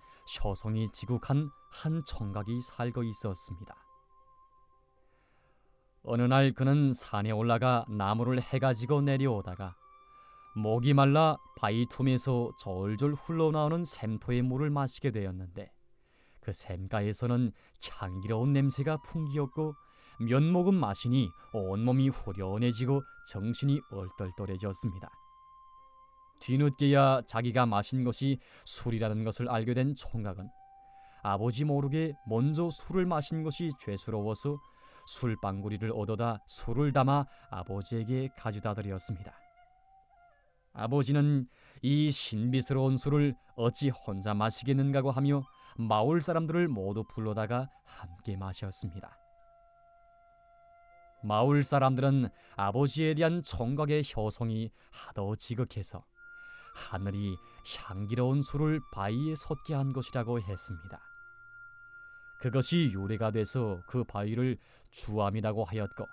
효성이 지국한 한 총각이 살고 있었습니다. 어느 날 그는 산에 올라가 나무를 해가지고 내려오다가 목이 말라 바위 틈에서 졸졸 흘러나오는 샘토의 물을 마시게 되었는데 그 샘가에서는 향기로운 냄새가 풍기었고 면목은 마시니 온몸이 후련해지고 정신이 얼떨떨해졌습니다. 뒤늦게야 자기가 마신 것이 술이라는 것을 알게 된 총각은 아버지 모르게 먼저 술을 마신 것이 죄스러워서 술방구리를 얻어다 술을 담아 아버지에게 가져다 드렸습니다. 아버지는 이 신비스러운 술을 어찌 혼자 마시겠는가고 하며 마을 사람들을 모두 불러다가 함께 마셨습니다. 마을 사람들은 아버지에 대한 총각의 효성이 하도 지극해서 하늘이 향기로운 술을 바위에 솟게 한 것이라고 했습니다. 그것이 유래가 돼서 그 바위를 주암이라고 하였고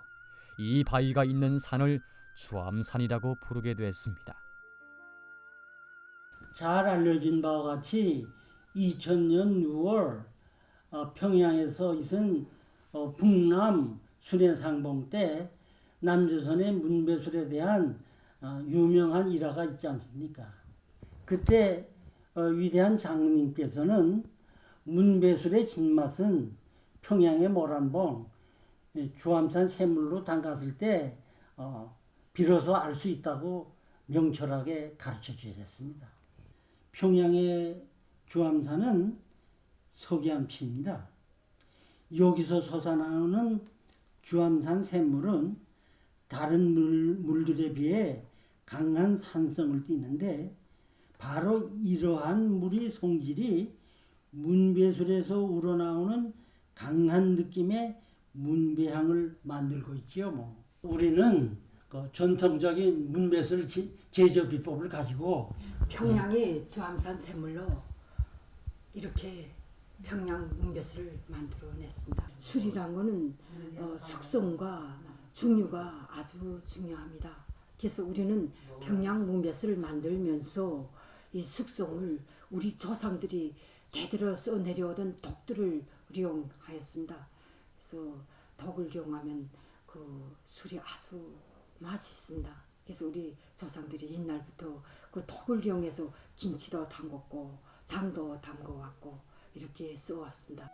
이 바위가 있는 산을 주암산이라고 부르게 됐습니다. 잘 알려진 바와 같이 2000년 6월 평양에서 있은 북남 수례상봉 때 남조선의 문배술에 대한 유명한 일화가 있지 않습니까? 그때 위대한 장님께서는 문배술의 진맛은 평양의 모란봉 주암산 샘물로 담갔을 때 비로소 알 수 있다고 명철하게 가르쳐 주셨습니다. 평양의 주암산은 석양피입니다. 여기서 솟아나오는 주암산 샘물은 다른 물들에 비해 강한 산성을 띠는데 바로 이러한 물의 성질이 문배술에서 우러나오는 강한 느낌의 문배향을 만들고 있지요. 우리는 전통적인 문배술 제조 비법을 가지고 평양의 주암산 샘물로 이렇게 평양 문배술을 만들어냈습니다. 술이란 거는 숙성과 증류가 아주 중요합니다. 그래서 우리는 평양 문배술을 만들면서 이 숙성을 우리 조상들이 대대로 써내려오던 독들을 이용하였습니다. 그래서 독을 이용하면 그 술이 아주 맛있습니다. 그래서 우리 조상들이 옛날부터 그 독을 이용해서 김치도 담궜고 장도 담궈왔고 이렇게 써왔습니다.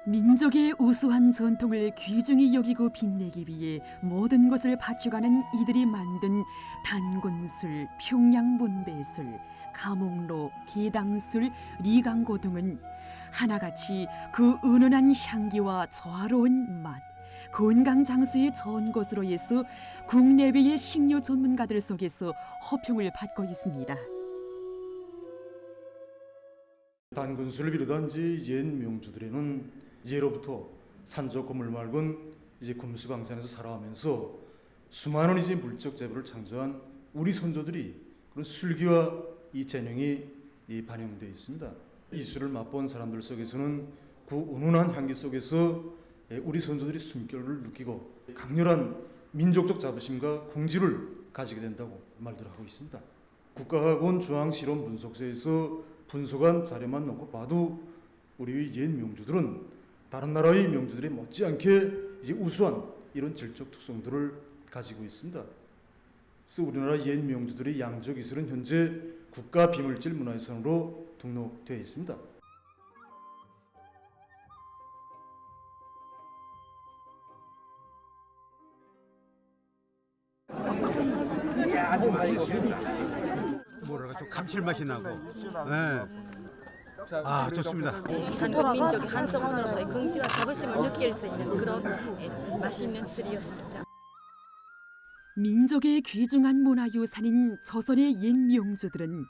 민족의 우수한 전통을 귀중히 여기고 빛내기 위해 모든 것을 바쳐가는 이들이 만든 단군술, 평양문배술, 가목로, 계당술, 리강고 등은 하나같이 그 은은한 향기와 조화로운 맛, 건강 장수의 좋은 것으로 해서 국내외의 식료 전문가들 속에서 호평을 받고 있습니다. 단군술을 비롯한 옛 명주들에는 예로부터 산적 건물 말곤 금수강산에서 살아가면서 수많은 물적 재벌을 창조한 우리 선조들이 그런 술기와 이 재능이 반영되어 있습니다. 이 술을 맛본 사람들 속에서는 그 은은한 향기 속에서 우리 선조들이 숨결을 느끼고 강렬한 민족적 자부심과 궁지를 가지게 된다고 말들 하고 있습니다. 국가학원 중앙실험 분석소에서 분석한 자료만 놓고 봐도 우리 옛 명주들은 다른 나라의 명주들이 못지않게 우수한 이런 질적 특성들을 가지고 있습니다. 그래서 우리나라 옛 명주들의 양적 이슬은 현재 국가 비물질 문화유산으로 등록되어 있습니다. 뭐랄까 좀 감칠맛이 나고, 아 좋습니다. 단군 민족의 한성원으로서의 긍지와 자부심을 느낄 수 있는 그런 맛있는 술이었습니다. 민족의 귀중한 문화유산인 조선의 옛 명주들은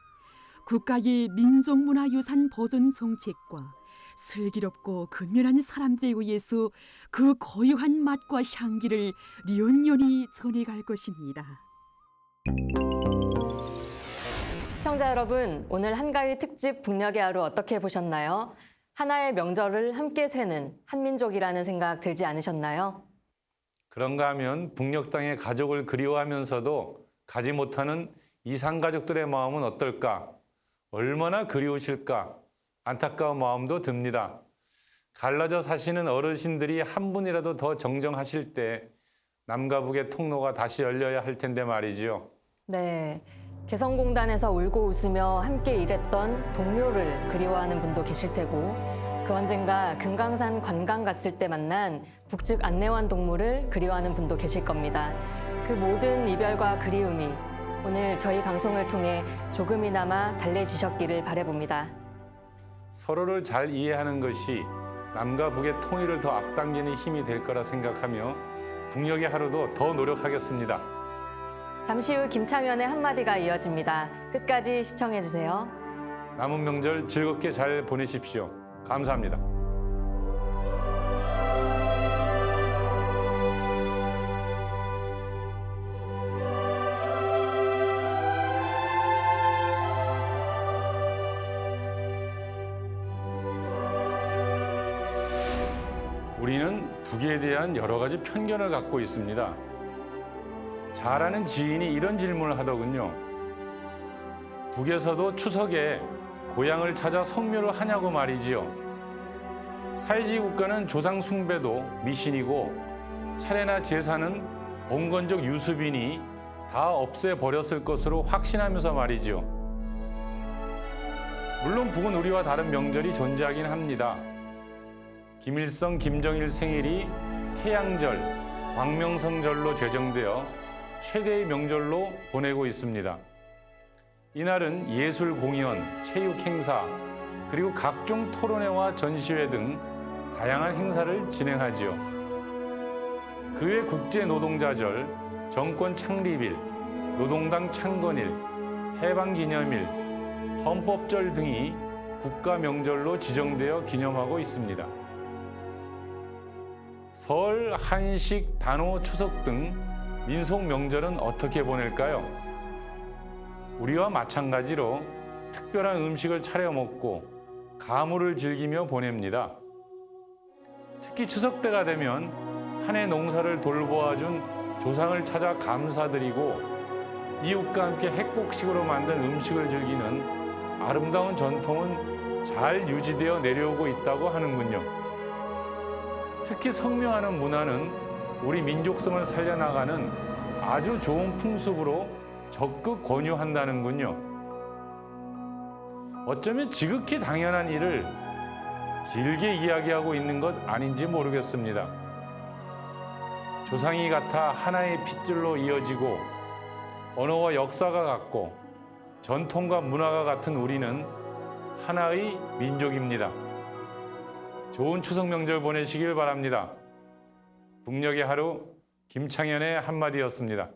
국가의 민족문화유산 보존 정책과 슬기롭고 근면한 사람들에 의해서 그 고유한 맛과 향기를 연연히 전해갈 것입니다. 시청자 여러분, 오늘 한가위 특집 북녘의 하루 어떻게 보셨나요? 하나의 명절을 함께 쇠는 한민족이라는 생각 들지 않으셨나요? 그런가 하면 북녘 땅의 가족을 그리워하면서도 가지 못하는 이산 가족들의 마음은 어떨까? 얼마나 그리우실까? 안타까운 마음도 듭니다. 갈라져 사시는 어르신들이 한 분이라도 더 정정하실 때 남과 북의 통로가 다시 열려야 할 텐데 말이지요. 네. 개성공단에서 울고 웃으며 함께 일했던 동료를 그리워하는 분도 계실 테고 그 언젠가 금강산 관광 갔을 때 만난 북측 안내원 동무를 그리워하는 분도 계실 겁니다. 그 모든 이별과 그리움이 오늘 저희 방송을 통해 조금이나마 달래지셨기를 바라봅니다. 서로를 잘 이해하는 것이 남과 북의 통일을 더 앞당기는 힘이 될 거라 생각하며 북녘의 하루도 더 노력하겠습니다. 잠시 후 김창현의 한마디가 이어집니다. 끝까지 시청해주세요. 남은 명절 즐겁게 잘 보내십시오. 감사합니다. 우리는 북에 대한 여러 가지 편견을 갖고 있습니다. 잘 아는 지인이 이런 질문을 하더군요. 북에서도 추석에 고향을 찾아 성묘를 하냐고 말이지요. 사회주의 국가는 조상 숭배도 미신이고 차례나 제사는 봉건적 유수빈이 다 없애버렸을 것으로 확신하면서 말이지요. 물론 북은 우리와 다른 명절이 존재하긴 합니다. 김일성, 김정일 생일이 태양절, 광명성절로 제정되어 최대의 명절로 보내고 있습니다. 이날은 예술 공연, 체육 행사, 그리고 각종 토론회와 전시회 등 다양한 행사를 진행하지요. 그 외 국제노동자절, 정권 창립일, 노동당 창건일, 해방기념일, 헌법절 등이 국가 명절로 지정되어 기념하고 있습니다. 설, 한식, 단오, 추석 등 민속 명절은 어떻게 보낼까요? 우리와 마찬가지로 특별한 음식을 차려 먹고 가물을 즐기며 보냅니다. 특히 추석 때가 되면 한 해 농사를 돌보아준 조상을 찾아 감사드리고 이웃과 함께 핵곡식으로 만든 음식을 즐기는 아름다운 전통은 잘 유지되어 내려오고 있다고 하는군요. 특히 성묘하는 문화는 우리 민족성을 살려나가는 아주 좋은 풍습으로 적극 권유한다는군요. 어쩌면 지극히 당연한 일을 길게 이야기하고 있는 것 아닌지 모르겠습니다. 조상이 같아 하나의 핏줄로 이어지고 언어와 역사가 같고 전통과 문화가 같은 우리는 하나의 민족입니다. 좋은 추석 명절 보내시길 바랍니다. 북녘의 하루 김창현의 한마디였습니다.